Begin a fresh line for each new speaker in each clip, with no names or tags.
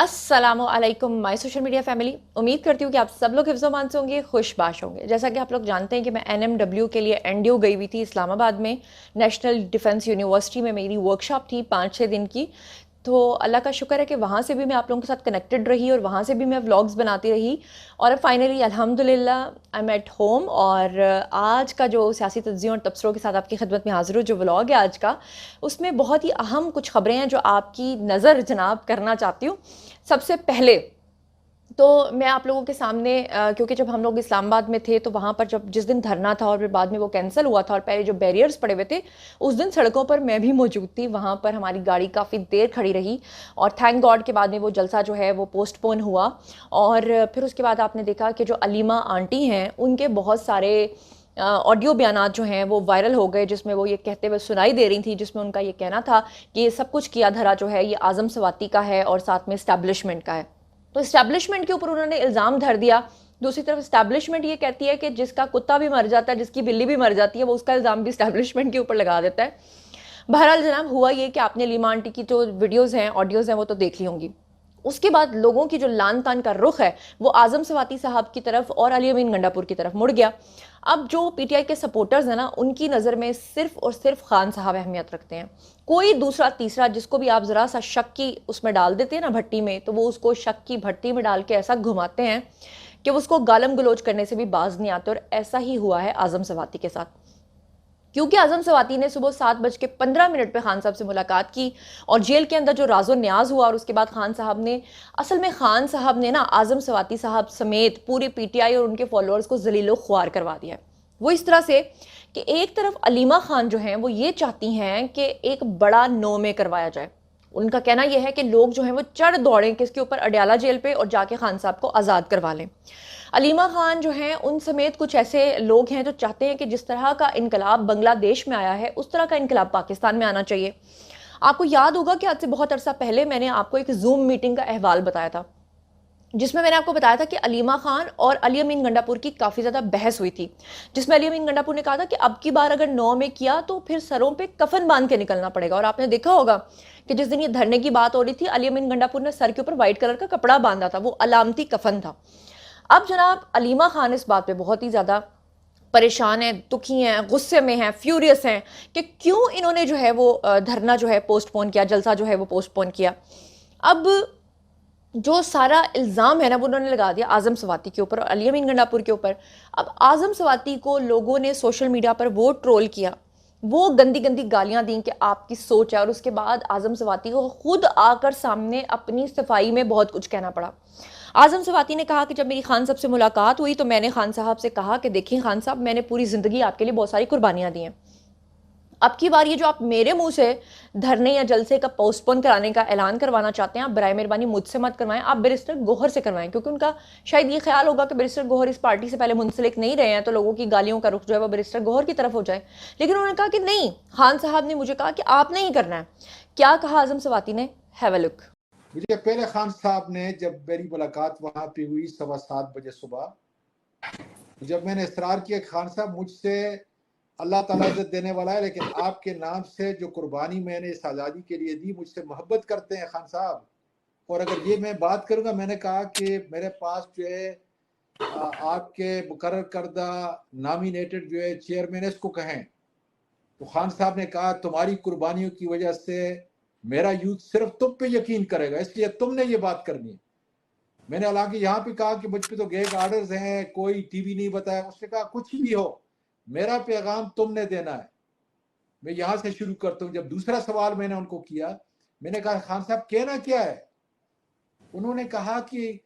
अस्सलामुअलैकुम my social media family. उम्मीद करती हूँ कि आप सब लोग हिफ्ज़-ओ-मान से होंगे, खुशबाश होंगे। जैसा कि आप लोग जानते हैं कि मैं एनएमडब्ल्यू के लिए एनडीयू गई हुई थी इस्लामाबाद में। नेशनल डिफेंस यूनिवर्सिटी में मेरी वर्कशॉप थी 5-6 दिन की। तो अल्लाह का शुक्र है कि वहाँ से भी मैं आप लोगों के साथ कनेक्टेड रही और वहाँ से भी मैं व्लॉग्स बनाती रही। और अब फाइनली अल्हम्दुलिल्लाह आई एम एट होम। और आज का जो सियासी तज्ज़ियों और तबसरों के साथ आपकी खिदमत में हाज़िर हूँ, जो व्लॉग है आज का, उसमें बहुत ही अहम कुछ ख़बरें हैं जो आपकी नज़र जनाब करना चाहती हूँ। सबसे पहले तो मैं आप लोगों के सामने क्योंकि जब हम लोग इस्लामाबाद में थे तो वहाँ पर जब जिस दिन धरना था और फिर बाद में वो कैंसिल हुआ था और पहले जो बैरियर्स पड़े हुए थे, उस दिन सड़कों पर मैं भी मौजूद थी। वहाँ पर हमारी गाड़ी काफ़ी देर खड़ी रही और थैंक गॉड के बाद में वो जलसा जो है वो पोस्टपोन हुआ। और फिर उसके बाद आपने देखा कि जो अलीमा आंटी हैं उनके बहुत सारे ऑडियो बयानात जो हैं वो वायरल हो गए, जिसमें वो ये कहते हुए सुनाई दे रही थी, जिसमें उनका ये कहना था कि ये सब कुछ किया धरा जो है ये आज़म सवाती का है और साथ में इस्टेब्लिशमेंट का है। तो इस्टेब्लिशमेंट के ऊपर उन्होंने इल्ज़ाम धर दिया। दूसरी तरफ इस्टेब्लिशमेंट ये कहती है कि जिसका कुत्ता भी मर जाता है, जिसकी बिल्ली भी मर जाती है, वो उसका इल्ज़ाम भी इस्टेब्लिशमेंट के ऊपर लगा देता है। बहरहाल जनाब, हुआ ये कि आपने लीमा आंटी की जो वीडियोज़ हैं, ऑडियोज़ हैं, वो तो देख ली होंगी। उसके बाद लोगों की जो लान तान का रुख है वो आज़म सवाती साहब की तरफ और अली अमीन गंडापुर की तरफ मुड़ गया। अब जो पीटीआई के सपोर्टर्स हैं ना, उनकी नज़र में सिर्फ और सिर्फ खान साहब अहमियत रखते हैं। कोई दूसरा तीसरा जिसको भी आप ज़रा सा शक की उसमें डाल देते हैं ना भट्टी में, तो वो उसको शक की भट्टी में डाल के ऐसा घुमाते हैं कि वो उसको गालम गलोच करने से भी बाज नहीं आते। और ऐसा ही हुआ है आज़म सवाती के साथ, क्योंकि आज़म सवाती ने सुबह 7:15 पे खान साहब से मुलाकात की और जेल के अंदर जो राजो न्याज हुआ और उसके बाद खान साहब ने असल में खान साहब ने ना आज़म सवाती साहब समेत पूरे पीटीआई और उनके फॉलोअर्स को जलीलो ख्वार करवा दिया है। वो इस तरह से कि एक तरफ अलीमा खान जो हैं वो ये चाहती हैं कि एक बड़ा नो में करवाया जाए। उनका कहना यह है कि लोग जो हैं वो चढ़ दौड़ें किसके ऊपर, अडयाला जेल पे, और जाके खान साहब को आज़ाद करवा लें। अलीमा खान जो हैं उन समेत कुछ ऐसे लोग हैं जो चाहते हैं कि जिस तरह का इनकलाब बांग्लादेश में आया है उस तरह का इनकलाब पाकिस्तान में आना चाहिए। आपको याद होगा कि आज से बहुत अरसा पहले मैंने आपको एक जूम मीटिंग का अहवाल बताया था, जिसमें मैंने आपको बताया था कि अलीमा खान और अली अमीन गंडापुर की काफ़ी ज़्यादा बहस हुई थी, जिसमें अली अमीन गंडापुर ने कहा था कि अब की बार अगर 9 में किया तो फिर सरों पे कफन बांध के निकलना पड़ेगा। और आपने देखा होगा कि जिस दिन ये धरने की बात हो रही थी, अली अमीन गंडापुर ने सर के ऊपर व्हाइट कलर का कपड़ा बांधा था, वो अलामती कफन था। अब जनाब अलीमा खान इस बात पे बहुत ही ज़्यादा परेशान हैं, दुखी हैं, गुस्से में हैं, फ्यूरियस हैं कि क्यों इन्होंने जो है वो धरना जो है पोस्टपोन किया, जलसा जो है वो पोस्टपोन किया। अब जो सारा इल्ज़ाम है ना वो उन्होंने लगा दिया आज़म सवाती के ऊपर और अली अमीन गंडापुर के ऊपर। अब आज़म सवाती को लोगों ने सोशल मीडिया पर वो ट्रोल किया, वो गंदी गंदी गालियां दी कि आपकी सोच है। और उसके बाद आज़म सवाती को खुद आकर सामने अपनी सफाई में बहुत कुछ कहना पड़ा। आज़म सवाती ने कहा कि जब मेरी खान साहब से मुलाकात हुई तो मैंने खान साहब से कहा कि देखिए खान साहब, मैंने पूरी ज़िंदगी आपके लिए बहुत सारी कुर्बानियाँ दी हैं। अब की बार ये जो आप मेरे मुंह से धरने या जलसे का पोस्टपोन कराने का ऐलान करवाना चाहते हैं, आप बराए मेहरबानी मुझसे मत करवाएं, आप बैरिस्टर गोहर से करवाएं। क्योंकि उनका शायद ये ख्याल होगा कि बैरिस्टर गोहर इस पार्टी से पहले मुंसलिक नहीं रहे हैं, तो लोगों की गालियों का रुख जो है वो बैरिस्टर गोहर की तरफ हो जाए। लेकिन उन्होंने कहा कि नहीं, खान साहब ने मुझे कहा कि आपने ही करना है। क्या कहा आज़म सवाती ने? Have a look.
मुझे पहले खान साहब ने, जब मेरी मुलाकात वहाँ पे हुई 7:15 सुबह, जब मैंने इसरार किया खान साहब मुझसे अल्लाह ताला इज्जत देने वाला है, लेकिन आपके नाम से जो कुर्बानी मैंने इस आज़ादी के लिए दी, मुझसे मोहब्बत करते हैं खान साहब। और अगर ये मैं बात करूँगा, मैंने कहा कि मेरे पास जो है आपके मुकर्रर करदा नॉमिनेटेड जो है चेयरमैन इसको कहें, तो खान साहब ने कहा तुम्हारी कुर्बानियों की वजह से मेरा यूथ सिर्फ तुम पे यकीन करेगा, इसलिए तुमने ये बात करनी है। मैंने हालांकि यहाँ पे कहा कि मुझ पे तो गैग ऑर्डर्स हैं, कोई टीवी नहीं बताया। उसने कहा कुछ भी हो, मेरा पैगाम तुमने देना है। मैं यहाँ से शुरू करता हूँ। जब दूसरा सवाल मैंने उनको किया, मैंने कहा खान साहब कहना क्या है? उन्होंने कहा कि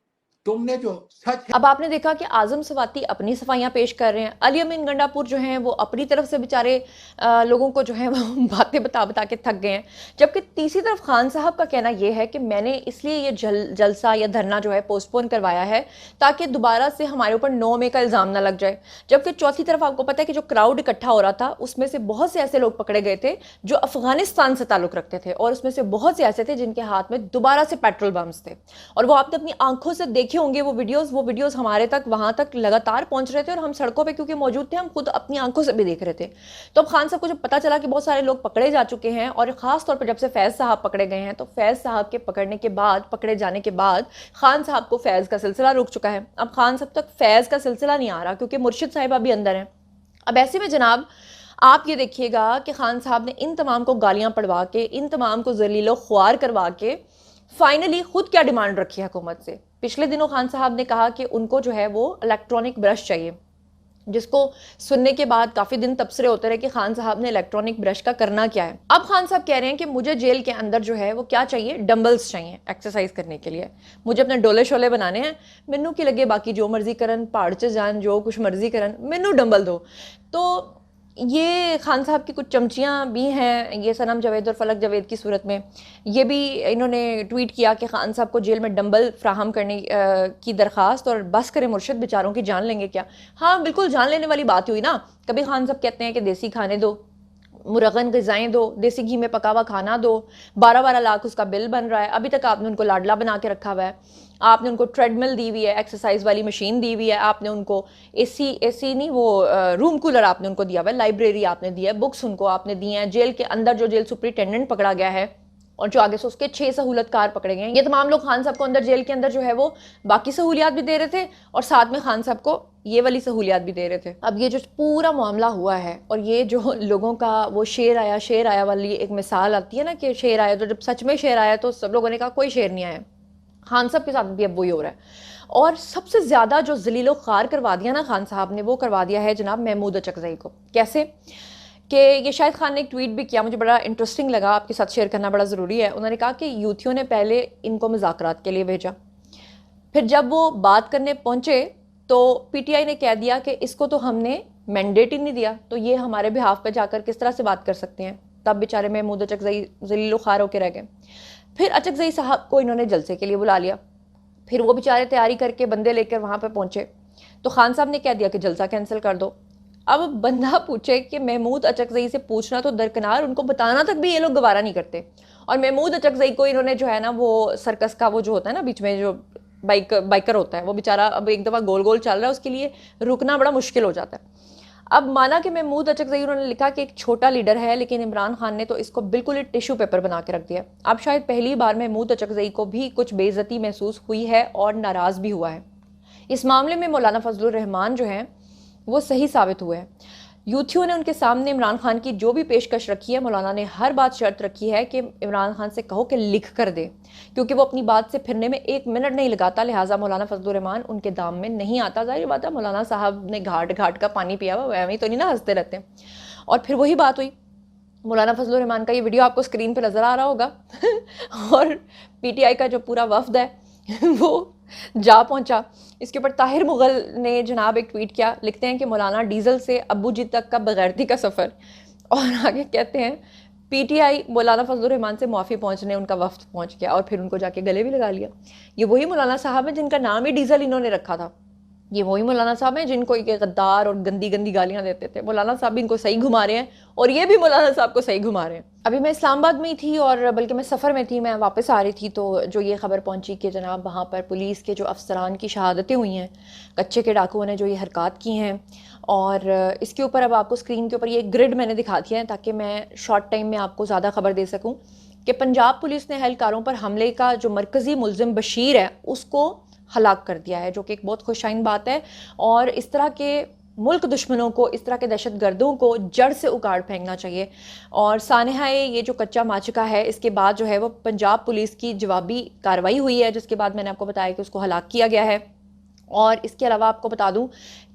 तुमने जो सच है।
अब आपने देखा कि आज़म सवाती अपनी सफाइयाँ पेश कर रहे हैं, अली अमीन गंडापुर जो हैं वो अपनी तरफ से बेचारे लोगों को जो है वो बातें बता बता के थक गए हैं। जबकि तीसरी तरफ खान साहब का कहना ये है कि मैंने इसलिए ये जलसा या धरना जो है पोस्टपोन करवाया है ताकि दोबारा से हमारे ऊपर 9 मई का इल्ज़ाम ना लग जाए। जबकि चौथी तरफ आपको पता है कि जो क्राउड इकट्ठा हो रहा था उसमें से बहुत से ऐसे लोग पकड़े गए थे जो अफगानिस्तान से ताल्लुक़ रखते थे, और उसमें से बहुत से ऐसे थे जिनके हाथ में दोबारा से पेट्रोल बम्स थे। और वो आपने अपनी आंखों से देखी देखे होंगे वो वीडियोस हमारे तक वहाँ तक लगातार पहुँच रहे थे और हम सड़कों पे क्योंकि मौजूद थे, हम खुद अपनी आंखों से भी देख रहे थे। तो अब खान साहब को जब पता चला कि बहुत सारे लोग पकड़े जा चुके हैं और ख़ास तौर पर जब से फैज़ साहब पकड़े गए हैं, तो फैज़ साहब के पकड़े जाने के बाद खान साहब को फैज़ का सिलसिला रुक चुका है। अब खान साहब तक फैज़ का सिलसिला नहीं आ रहा क्योंकि मुर्शिद साहिबा भी अंदर हैं। अब ऐसे में जनाब आप ये देखिएगा कि खान साहब ने इन तमाम को गालियां पढ़वा के, इन तमाम को जलीलो ख्वार करवा के फाइनली खुद क्या डिमांड रखी है हुकूमत से। पिछले दिनों खान साहब ने कहा कि उनको जो है वो इलेक्ट्रॉनिक ब्रश चाहिए, जिसको सुनने के बाद काफ़ी दिन तबसरे होते रहे कि खान साहब ने इलेक्ट्रॉनिक ब्रश का करना क्या है। अब खान साहब कह रहे हैं कि मुझे जेल के अंदर जो है वो क्या चाहिए, डंबल्स चाहिए एक्सरसाइज करने के लिए, मुझे अपने डोले शोले बनाने हैं, मैनू की लगे बाकी जो मर्जी करन, पहाड़ च जान, जो कुछ मर्जी करन, मैनू डंबल दो। तो ये खान साहब की कुछ चमचियाँ भी हैं, ये सनम जावेद और फलक जावेद की सूरत में। ये भी इन्होंने ट्वीट किया कि खान साहब को जेल में डंबल फ्राहम करने की दरख्वास्त, और बस करें मुर्शिद, बेचारों की जान लेंगे क्या। हाँ बिल्कुल जान लेने वाली बात हुई ना। कभी खान साहब कहते हैं कि देसी खाने दो, मुरगन ग़िज़ाएँ दो, देसी घी में पका हुआ खाना दो, 12-12 लाख उसका बिल बन रहा है, अभी तक आपने उनको लाडला बना के रखा हुआ है। आपने उनको ट्रेडमिल दी हुई है, एक्सरसाइज वाली मशीन दी हुई है, आपने उनको एसी नहीं वो रूम कूलर आपने उनको दिया हुआ है, लाइब्रेरी आपने दी है, बुक्स उनको आपने दी हैं। जेल के अंदर जो जेल सुपरिटेंडेंट पकड़ा गया है और जो आगे से उसके 6 सहूलतकार पकड़े गए हैं, ये तमाम लोग खान साहब को अंदर जेल के अंदर जो है वो बाकी सहूलियात भी दे रहे थे और साथ में खान साहब को ये वाली सहूलियात भी दे रहे थे। अब ये जो पूरा मामला हुआ है और ये जो लोगों का वो शेर आया वाली एक मिसाल आती है ना कि शेर आया, तो जब सच में शेर आया तो सब लोगों ने कहा कोई शेर नहीं आया। खान साहब के साथ भी अब वही हो रहा है। और सबसे ज़्यादा जो जलीलो ख़ार करवा दिया ना खान साहब ने, वो करवा दिया है जनाब महमूद अचकज़ई को। कैसे कि ये शायद खान ने एक ट्वीट भी किया, मुझे बड़ा इंटरेस्टिंग लगा, आपके साथ शेयर करना बड़ा ज़रूरी है। उन्होंने कहा कि यूथियों ने पहले इनको मुज़ाकरात के लिए भेजा, फिर जब वो बात करने पहुँचे तो पीटीआई ने कह दिया कि इसको तो हमने मैंडेट ही नहीं दिया, तो ये हमारे बिहाफ पे जाकर किस तरह से बात कर सकते हैं। तब बेचारे महमूद अचकज़ई जलीलो ख़ार होकर रह गए। फिर अचकज़ई साहब को इन्होंने जलसे के लिए बुला लिया, फिर वो बेचारे तैयारी करके बंदे लेकर वहाँ पर पहुँचे, तो खान साहब ने कह दिया कि जलसा कैंसिल कर दो। अब बंदा पूछे कि महमूद अचकज़ई से पूछना तो दरकिनार, उनको बताना तक भी ये लोग गवारा नहीं करते। और महमूद अचकज़ई को इन्होंने जो है ना वो सर्कस का वो जो होता है ना बीच में जो बाइकर होता है, वो बेचारा अब एक दफ़ा गोल गोल चल रहा है, उसके लिए रुकना बड़ा मुश्किल हो जाता है। अब माना कि महमूद अचकज़ई, उन्होंने लिखा कि एक छोटा लीडर है, लेकिन इमरान खान ने तो इसको बिल्कुल ही टिश्यू पेपर बना के रख दिया। अब शायद पहली बार महमूद अचकज़ई को भी कुछ बेइज्जती महसूस हुई है और नाराज़ भी हुआ है। इस मामले में मौलाना फजलुर रहमान जो हैं वो सही साबित हुए हैं। यूथियों ने उनके सामने इमरान खान की जो भी पेशकश रखी है, मौलाना ने हर बात शर्त रखी है कि इमरान खान से कहो कि लिख कर दे, क्योंकि वो अपनी बात से फिरने में 1 मिनट नहीं लगाता, लिहाजा मौलाना फजलुर रहमान उनके दाम में नहीं आता। जाहिर बात है मौलाना साहब ने घाट घाट का पानी पिया हुआ, वह ही तो नहीं ना हंसते रहते। और फिर वही बात हुई, मौलाना फजलुर रहमान का ये वीडियो आपको स्क्रीन पर नज़र आ रहा होगा और पीटीआई का जो पूरा वफ्द है वो जा पहुंचा। इसके ऊपर ताहिर मुगल ने जनाब एक ट्वीट किया, लिखते हैं कि मौलाना डीजल से अब्बू जी तक का बगैरती का सफ़र, और आगे कहते हैं पीटीआई मौलाना फजलुर रहमान से मुआफ़ी पहुंचने उनका वफ्द पहुंच गया और फिर उनको जाके गले भी लगा लिया। ये वही मौलाना साहब हैं जिनका नाम ही डीजल इन्होंने रखा था, ये वही मौलाना साहब हैं जिनको ये गद्दार और गंदी गंदी गालियाँ देते थे। मौलाना साहब भी इनको सही घुमा रहे हैं और ये भी मौलाना साहब को सही घुमा रहे हैं। अभी मैं इस्लामाबाद में ही थी, और बल्कि मैं सफ़र में थी, मैं वापस आ रही थी, तो जो ये खबर पहुंची कि जनाब वहाँ पर पुलिस के जो अफसरान की शहादतें हुई हैं, कच्चे के डाकुओं ने जो ये हरकत की हैं। और इसके ऊपर अब आपको स्क्रीन के ऊपर ये ग्रिड मैंने दिखा दिया है ताकि मैं शॉर्ट टाइम में आपको ज़्यादा खबर दे सकूँ कि पंजाब पुलिस ने एहलकारों पर हमले का जो मरकज़ी मुलजिम बशीर है उसको हलाक कर दिया है, जो कि एक बहुत खुशाइन बात है। और इस तरह के मुल्क दुश्मनों को, इस तरह के दहशत गर्दों को जड़ से उखाड़ फेंकना चाहिए। और सानहाए ये जो कच्चा माचिका है, इसके बाद जो है वो पंजाब पुलिस की जवाबी कार्रवाई हुई है, जिसके बाद मैंने आपको बताया कि उसको हलाक किया गया है। और इसके अलावा आपको बता दूं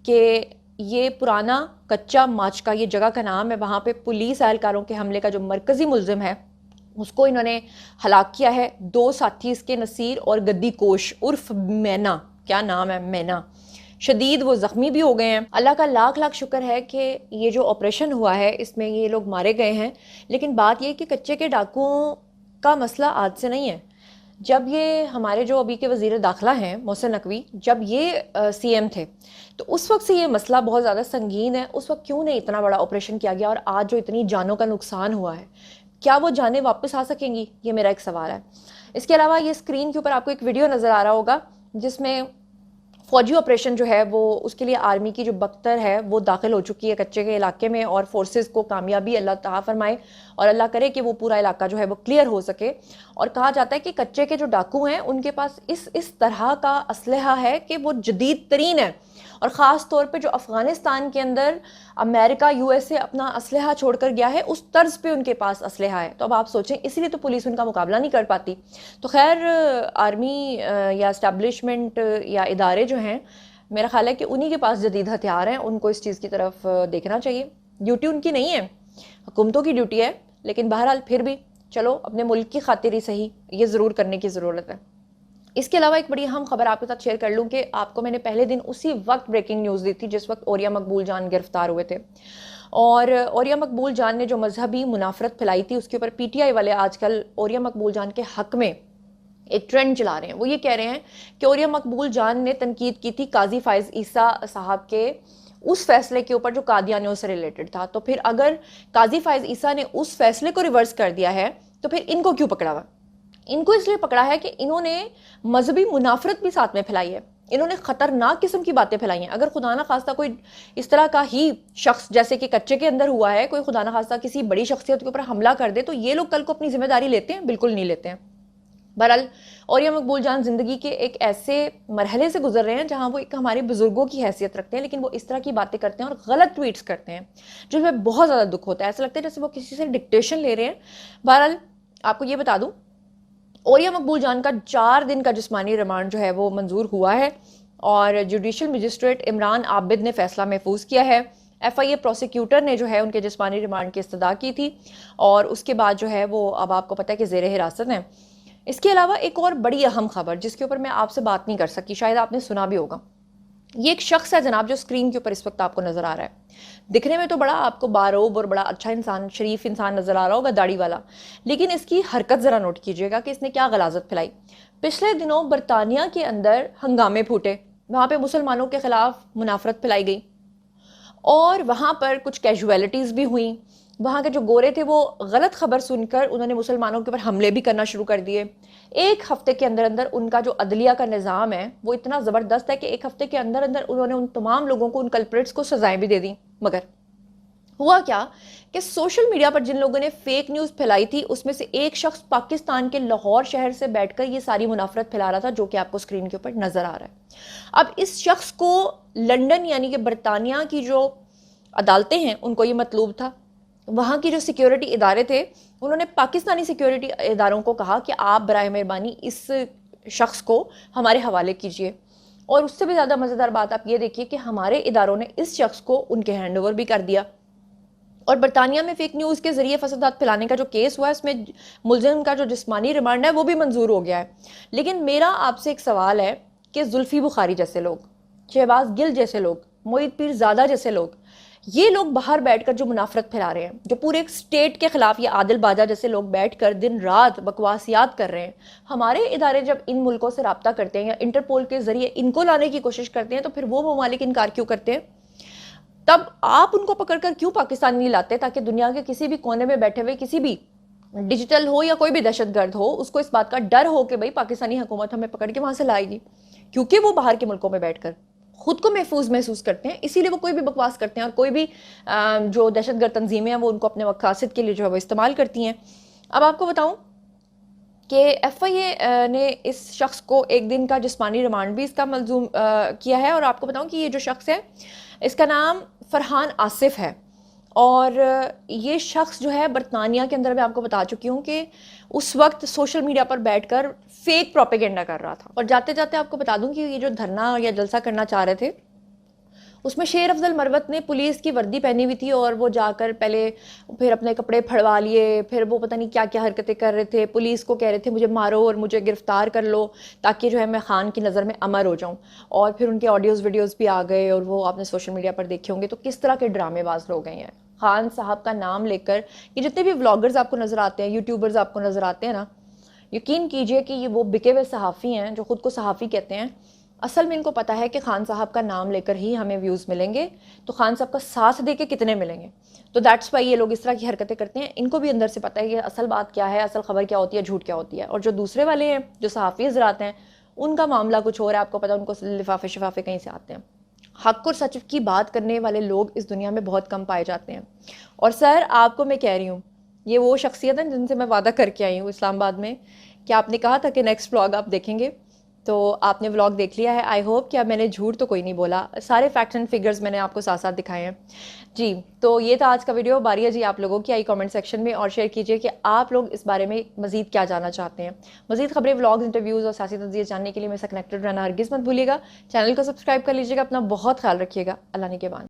कि ये पुराना कच्चा माचिका, ये जगह का नाम है, वहाँ पे पुलिस एहलकारों के हमले का जो मरकज़ी मुलजिम है उसको इन्होंने हलाक किया है। 2 साथी इसके नसीर और गद्दी कोश उर्फ मैना, क्या नाम है, मैना, शदीद वो ज़ख्मी भी हो गए हैं। अल्लाह का लाख लाख शुक्र है कि ये जो ऑपरेशन हुआ है इसमें ये लोग मारे गए हैं। लेकिन बात ये कि कच्चे के डाकुओं का मसला आज से नहीं है। जब ये हमारे जो अभी के वज़ीर दाखिला हैं मोहसिन नकवी, जब ये सीएम थे तो उस वक्त से ये मसला बहुत ज़्यादा संगीन है। उस वक्त क्यों नहीं इतना बड़ा ऑपरेशन किया गया, और आज जो इतनी जानों का नुकसान हुआ है, क्या वो जानें वापस आ सकेंगी, ये मेरा एक सवाल है। इसके अलावा ये स्क्रीन के ऊपर आपको एक वीडियो नज़र आ रहा होगा, जिसमें फौजी ऑपरेशन जो है वो उसके लिए आर्मी की जो बख्तर है वो दाखिल हो चुकी है कच्चे के इलाके में, और फोर्सेस को कामयाबी अल्लाह ताला फरमाए और अल्लाह करे कि वो पूरा इलाका जो है वो क्लियर हो सके। और कहा जाता है कि कच्चे के जो डाकू हैं उनके पास इस तरह का असलहा है कि वो जदीद तरीन है, और ख़ास तौर पे जो अफ़गानिस्तान के अंदर अमेरिका USA अपना असलहा छोड़कर गया है उस तर्ज पे उनके पास असलहा है। तो अब आप सोचें, इसीलिए तो पुलिस उनका मुकाबला नहीं कर पाती। तो खैर आर्मी या इस्टेब्लिशमेंट या इदारे जो हैं, मेरा ख्याल है कि उन्हीं के पास जदीद हथियार हैं, उनको इस चीज़ की तरफ देखना चाहिए। ड्यूटी उनकी नहीं है, हुकूमतों की ड्यूटी है, लेकिन बहरहाल फिर भी चलो अपने मुल्क की खातिर ही सही ये ज़रूर करने की ज़रूरत है। इसके अलावा एक बड़ी अहम खबर आपके साथ शेयर कर लूँ कि आपको मैंने पहले दिन उसी वक्त ब्रेकिंग न्यूज़ दी थी जिस वक्त ओरिया मकबूल जान गिरफ्तार हुए थे, और ओरिया मकबूल जान ने जो मजहबी मुनाफरत फैलाई थी उसके ऊपर PTI वाले आजकल ओरिया मकबूल जान के हक में एक ट्रेंड चला रहे हैं। वो ये कह रहे हैं कि ओरिया मकबूल जान ने तनकीद की थी काजी फायज ईसा साहब के उस फैसले के ऊपर जो कादियानियों से रिलेटेड था, तो फिर अगर काजी फायज ईसा ने उस फैसले को रिवर्स कर दिया है तो फिर इनको क्यों पकड़ा हुआ? इनको इसलिए पकड़ा है कि इन्होंने मजहबी मुनाफरत भी साथ में फैलाई है, इन्होंने खतरनाक किस्म की बातें फैलाई हैं। अगर खुदा ना खास्ता कोई इस तरह का ही शख्स जैसे कि कच्चे के अंदर हुआ है, कोई खुदा ना खास्ता किसी बड़ी शख्सियत के ऊपर हमला कर दे तो ये लोग कल को अपनी जिम्मेदारी लेते हैं? बिल्कुल नहीं लेते हैं। बहरहाल ओरिया मकबूल जान जिंदगी के एक ऐसे मरहले से गुजर रहे हैं जहां वो एक हमारे बुजुर्गों की हैसियत रखते हैं, लेकिन वो इस तरह की बातें करते हैं और गलत ट्वीट्स करते हैं जिसमें बहुत ज़्यादा दुख होता है। ऐसा लगता है जैसे वो किसी से डिक्टेशन ले रहे हैं। बहरहाल आपको ये बता दूं, ओरिया मकबूल जान का 4 दिन का जिस्मानी रिमांड जो है वो मंजूर हुआ है, और जुडिशल मजिस्ट्रेट इमरान आबिद ने फैसला महफूज किया है। FIA प्रोसिक्यूटर ने जो है उनके जिस्मानी रिमांड की इस्तदा की थी, और उसके बाद जो है वो अब आपको पता है कि ज़ेर हिरासत है। इसके अलावा एक और बड़ी अहम खबर जिसके ऊपर मैं आपसे बात नहीं कर सकी, शायद आपने सुना भी होगा। ये एक शख्स है जनाब जो स्क्रीन के ऊपर इस वक्त आपको नजर आ रहा है। दिखने में तो बड़ा आपको बारोब और बड़ा अच्छा इंसान, शरीफ इंसान नजर आ रहा होगा, दाढ़ी वाला, लेकिन इसकी हरकत जरा नोट कीजिएगा कि इसने क्या गलाजत फैलाई। पिछले दिनों बरतानिया के अंदर हंगामे फूटे, वहां पे मुसलमानों के खिलाफ मुनाफरत फैलाई गई और वहां पर कुछ कैजुअलिटीज भी हुई। वहाँ के जो गोरे थे वो गलत खबर सुनकर उन्होंने मुसलमानों के ऊपर हमले भी करना शुरू कर दिए। एक हफ्ते के अंदर अंदर उनका जो अदलिया का निज़ाम है वो इतना ज़बरदस्त है कि एक हफ्ते के अंदर अंदर उन्होंने उन तमाम लोगों को, उन कल्प्रिट्स को सजाएं भी दे दी। मगर हुआ क्या कि सोशल मीडिया पर जिन लोगों ने फेक न्यूज़ फैलाई थी उसमें से एक शख्स पाकिस्तान के लाहौर शहर से बैठकर ये सारी मुनाफरत फैला रहा था, जो कि आपको स्क्रीन के ऊपर नज़र आ रहा है। अब इस शख्स को लंदन यानी कि बरतानिया की जो अदालतें हैं उनको ये मतलूब था। वहाँ की जो सिक्योरिटी इदारे थे उन्होंने पाकिस्तानी सिक्योरिटी इदारों को कहा कि आप बराए मेहरबानी इस शख्स को हमारे हवाले कीजिए। और उससे भी ज़्यादा मज़ेदार बात आप ये देखिए कि हमारे इदारों ने इस शख्स को उनके हैंड ओवर भी कर दिया। और बरतानिया में फेक न्यूज़ के ज़रिए फसादात फैलाने का जो केस हुआ है उसमें मुलजिम का जो जिस्मानी रिमांड है वो भी मंजूर हो गया है। लेकिन मेरा आपसे एक सवाल है कि जुल्फी बुखारी जैसे लोग, शहबाज गिल जैसे लोग, मोहित पीरजादा जैसे लोग, ये लोग बाहर बैठकर जो मुनाफरत फैला रहे हैं, जो पूरे एक स्टेट के खिलाफ, ये आदिल बाजा जैसे लोग बैठकर दिन रात बकवासियात कर रहे हैं, हमारे इदारे जब इन मुल्कों से रब्ता करते हैं या इंटरपोल के जरिए इनको लाने की कोशिश करते हैं तो फिर वो ममालिक इनकार क्यों करते हैं? तब आप उनको पकड़कर क्यों पाकिस्तान नहीं लाते ताकि दुनिया के किसी भी कोने में बैठे हुए किसी भी डिजिटल हो या कोई भी दहशतगर्द हो उसको इस बात का डर हो कि भाई पाकिस्तानी हुकूमत हमें पकड़ के वहां से लाएगी, क्योंकि वो बाहर के मुल्कों में बैठकर खुद को महफूज महसूस करते हैं, इसीलिए वो कोई भी बकवास करते हैं और कोई भी जो दहशतगर्द तंजीमें हैं वो उनको अपने मकासद के लिए जो है वो इस्तेमाल करती हैं। अब आपको बताऊं कि FIA ने इस शख्स को 1 दिन का जिस्मानी रिमांड भी इसका मंजूर किया है। और आपको बताऊं कि ये जो शख्स है इसका नाम फरहान आसिफ है, और ये शख्स जो है बरतानिया के अंदर मैं आपको बता चुकी हूँ कि उस वक्त सोशल मीडिया पर बैठकर फेक प्रोपेगेंडा कर रहा था। और जाते जाते आपको बता दूं कि ये जो धरना या जलसा करना चाह रहे थे उसमें शेर अफजल मरवत ने पुलिस की वर्दी पहनी हुई थी और वो जाकर पहले फिर अपने कपड़े फड़वा लिए, फिर वो पता नहीं क्या क्या हरकतें कर रहे थे, पुलिस को कह रहे थे मुझे मारो और मुझे गिरफ्तार कर लो ताकि जो है मैं खान की नज़र में अमर हो जाऊं। और फिर उनके ऑडियोज़ वीडियोज़ भी आ गए और वो आपने सोशल मीडिया पर देखे होंगे। तो किस तरह के ड्रामेबाज लोग हैं यार, खान साहब का नाम लेकर ये जितने भी व्लॉगर्स आपको नज़र आते हैं, यूट्यूबर्स आपको नज़र आते हैं ना, यकीन कीजिए कि ये वो बिके हुए सहाफ़ी हैं जो ख़ुद को सहाफ़ी कहते हैं। असल में इनको पता है कि खान साहब का नाम लेकर ही हमें व्यूज़ मिलेंगे, तो खान साहब का साथ दे के कितने मिलेंगे। तो दैट्स वाई ये लोग इस तरह की हरकतें करते हैं। इनको भी अंदर से पता है कि असल बात क्या है, असल खबर क्या होती है, झूठ क्या होती है। और जो दूसरे वाले हैं जो सहाफ़ी हज़रात हैं उनका मामला कुछ और है, आपको पता है उनको लिफाफे शिफाफे कहीं से आते हैं। हक और सच की बात करने वाले लोग इस दुनिया में बहुत कम पाए जाते हैं। और सर आपको मैं कह रही हूँ, ये वो शख्सियत है जिनसे मैं वादा करके आई हूँ इस्लामाबाद में कि आपने कहा था कि नेक्स्ट व्लॉग आप देखेंगे, तो आपने व्लॉग देख लिया है। आई होप कि अब मैंने झूठ तो कोई नहीं बोला, सारे फैक्ट्स एंड फिगर्स मैंने आपको साथ साथ दिखाए हैं जी। तो ये था आज का वीडियो। बारी है जी आप लोगों की, आई कमेंट सेक्शन में और शेयर कीजिए कि आप लोग इस बारे में मजीद क्या जानना चाहते हैं। मजीद खबरें, व्लॉग्स, इंटरव्यूज़ और सियासी तज्ज़िये जानने के लिए मेरे साथ कनेक्टेड रहना हरगिज़ मत भूलिएगा। चैनल को सब्सक्राइब कर लीजिएगा। अपना बहुत ख्याल रखिएगा। अल्लाह ने के बाद।